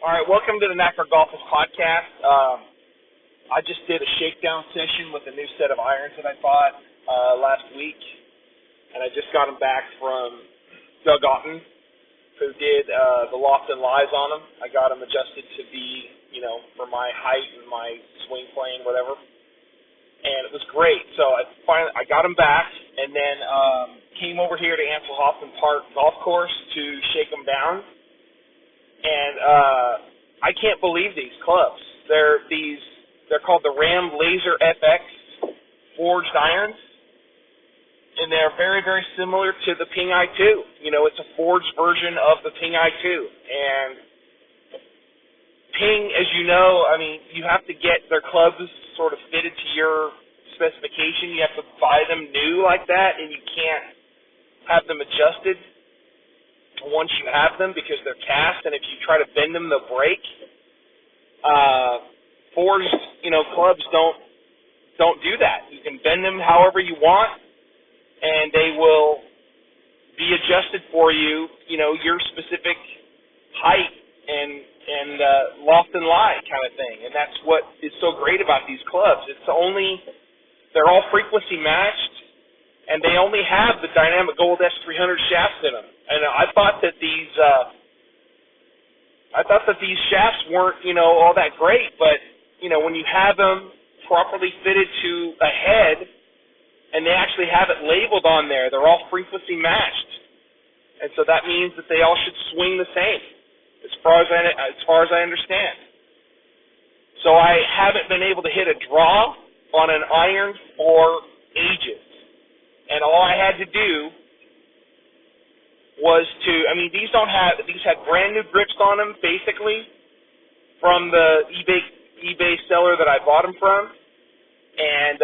All right, welcome to the Knack for Golfers podcast. I just did a shakedown session with a new set of irons that I bought last week, and I just got them back from Doug Otten, who did the loft and lies on them. I got them adjusted to be, for my height and my swing plane, whatever, and it was great. So I got them back, and then came over here to Ansel Hoffman Park Golf Course to shake them down. And I can't believe these clubs. They're called the Ram Laser FX forged irons, and they're very, very similar to the Ping I2. It's a forged version of the Ping I2. And Ping, as you know, you have to get their clubs sort of fitted to your specification. You have to buy them new like that, and you can't have them adjusted once you have them because they're cast, and if you try to bend them, they'll break. Forged, clubs don't do that. You can bend them however you want, and they will be adjusted for you, your specific height and loft and lie kind of thing. And that's what is so great about these clubs. They're all frequency matched, and they only have the Dynamic Gold S300 shafts in them. And I thought that these shafts weren't, all that great, but when you have them properly fitted to a head, and they actually have it labeled on there, they're all frequency matched, and so that means that they all should swing the same, as far as I understand. So I haven't been able to hit a draw on an iron for ages, and all I had to do was these had brand new grips on them, basically, from the eBay seller that I bought them from, and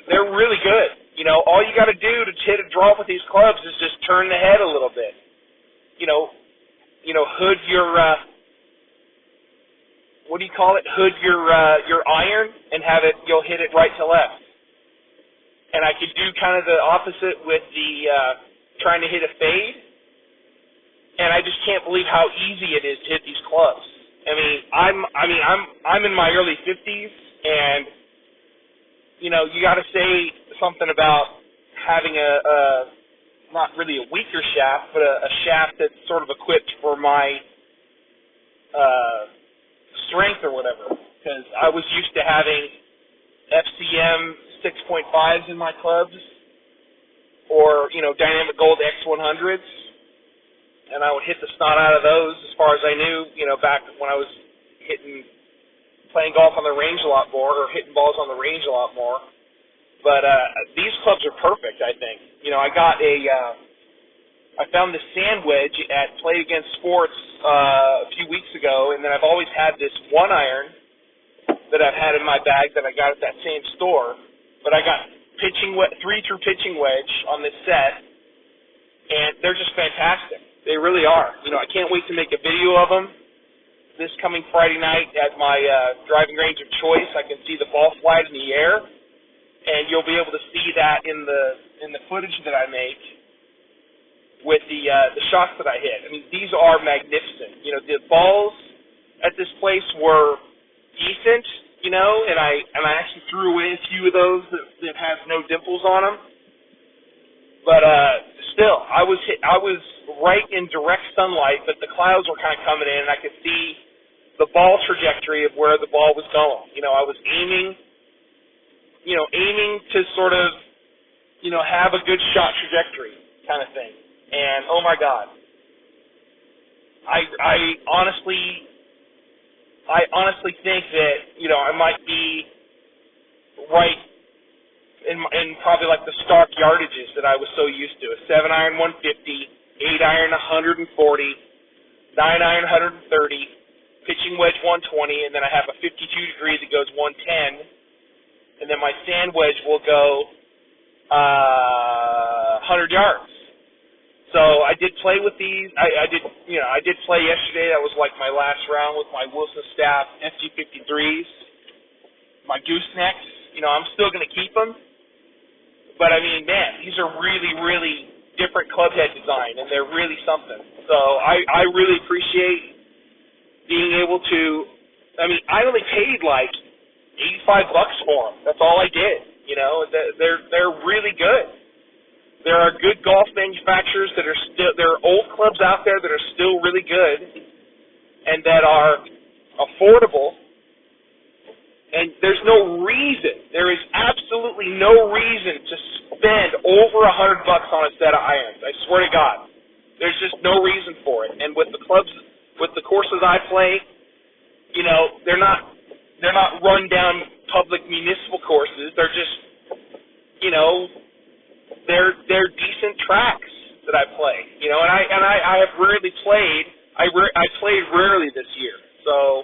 they're really good. All you got to do to hit a draw with these clubs is just turn the head a little bit. Hood your Hood your iron and have it. You'll hit it right to left. And I could do kind of the opposite with the trying to hit a fade, and I just can't believe how easy it is to hit these clubs. I'm in my early 50s, and you got to say something about having a not really a weaker shaft, but a shaft that's sort of equipped for my strength or whatever. Because I was used to having FCM 6.5s in my clubs, or Dynamic Gold X100s, and I would hit the snot out of those as far as I knew, back when I was playing golf on the range a lot more, or hitting balls on the range a lot more. But these clubs are perfect, I think. I found this sand wedge at Play Against Sports a few weeks ago, and then I've always had this one iron that I've had in my bag that I got at that same store, but I got 3-through pitching wedge on this set, and they're just fantastic. They really are. I can't wait to make a video of them this coming Friday night at my driving range of choice. I can see the ball flight in the air, and you'll be able to see that in the footage that I make with the shots that I hit. These are magnificent. The balls at this place were decent. And I actually threw away a few of those that have no dimples on them. But still, I was right in direct sunlight, but the clouds were kind of coming in, and I could see the ball trajectory of where the ball was going. I was aiming to sort of, have a good shot trajectory kind of thing. And oh my God, I honestly think that, I might be right in probably like the stock yardages that I was so used to. A 7-iron 150, 8-iron 140, 9-iron 130, pitching wedge 120, and then I have a 52 degree that goes 110, and then my sand wedge will go 100 yards. So I did play with these. I did play yesterday. That was like my last round with my Wilson Staff FG53s, my goosenecks. I'm still going to keep them. But, man, these are really, really different club head design, and they're really something. So I really appreciate being able to, I mean, I only paid like $85 for them. That's all I did. You know, they're really good. There are good golf manufacturers that are still, there are old clubs out there that are still really good and that are affordable. And there's no reason, there is absolutely no reason to spend over $100 on a set of irons. I swear to God. There's just no reason for it. And with the clubs, with the courses I play, you know, they're not run down public municipal courses. They're just, you know, they're decent tracks that I play. You know, and I have rarely played. I played rarely this year. So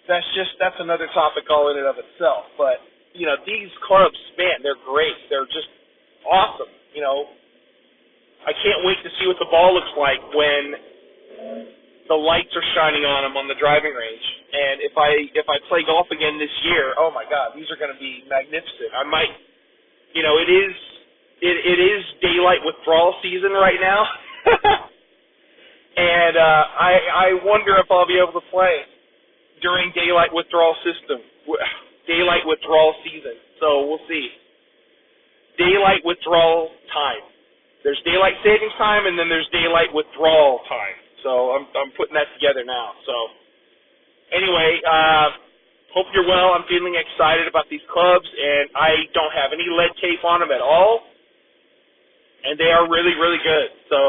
that's another topic all in and of itself. But you know, these clubs, man, they're great. They're just awesome. You know, I can't wait to see what the ball looks like when the lights are shining on them on the driving range. And if I play golf again this year, oh my God, these are going to be magnificent. I might, you know, it is daylight withdrawal season right now, and I wonder if I'll be able to play during daylight withdrawal season. So we'll see. Daylight withdrawal time. There's daylight savings time, and then there's daylight withdrawal time. So I'm putting that together now. So anyway, hope you're well. I'm feeling excited about these clubs, and I don't have any lead tape on them at all, and they are really, really good. So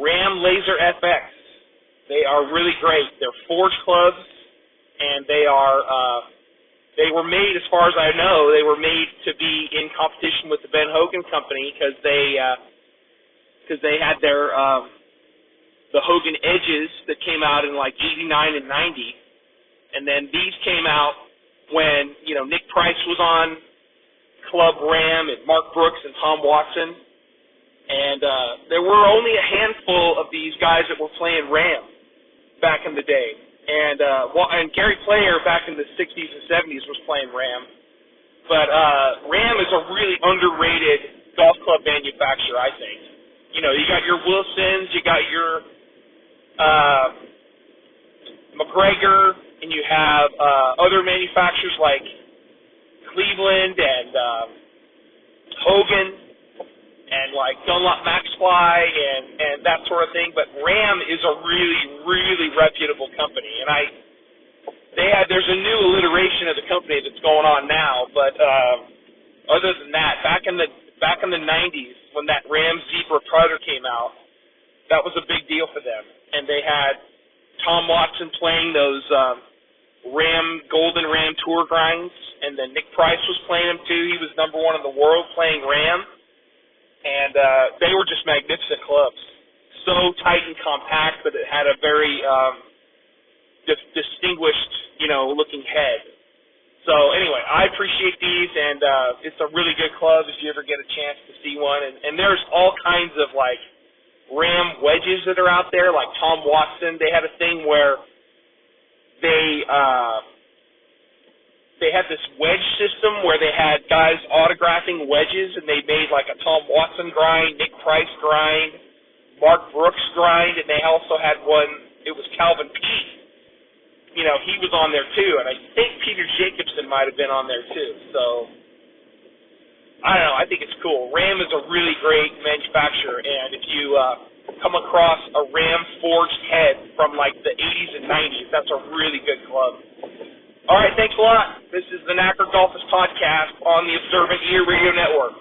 Ram Laser FX, they are really great. They're forged clubs, and they were made, as far as I know, they were made to be in competition with the Ben Hogan Company because they had their the Hogan Edges that came out in like 89 and 90, and then these came out when, you know, Nick Price was on Club Ram and Mark Brooks and Tom Watson, and there were only a handful of these guys that were playing Ram back in the day, and Gary Player back in the 60s and 70s was playing Ram, but Ram is a really underrated golf club manufacturer, I think. You know, you got your Wilsons, you got your McGregor, and you have other manufacturers like Cleveland and Hogan and like Dunlop Maxfly and that sort of thing. But Ram is a really, really reputable company, and there's a new alliteration of the company that's going on now. But other than that, back in the 90s when that Ram Zebra Predator came out, that was a big deal for them. And they had Tom Watson playing those Golden Ram Tour grinds, and then Nick Price was playing them too. He was #1 in the world playing Ram, and they were just magnificent clubs. So tight and compact that it had a very distinguished, you know, looking head. So anyway, I appreciate these, and it's a really good club if you ever get a chance to see one. And there's all kinds of like Ram wedges that are out there, like Tom Watson. They had a thing where they had this wedge system where they had guys autographing wedges, and they made like a Tom Watson grind, Nick Price grind, Mark Brooks grind, and they also had one, it was Calvin Peete. You know, he was on there too, and I think Peter Jacobson might have been on there too. So I don't know, I think it's cool. Ram is a really great manufacturer, and if you come across a Ram forged head from like the 80s and 90s, that's a really good club. All right, thanks a lot. This is the Knacker Golfers Podcast on the Observant Ear Radio Network.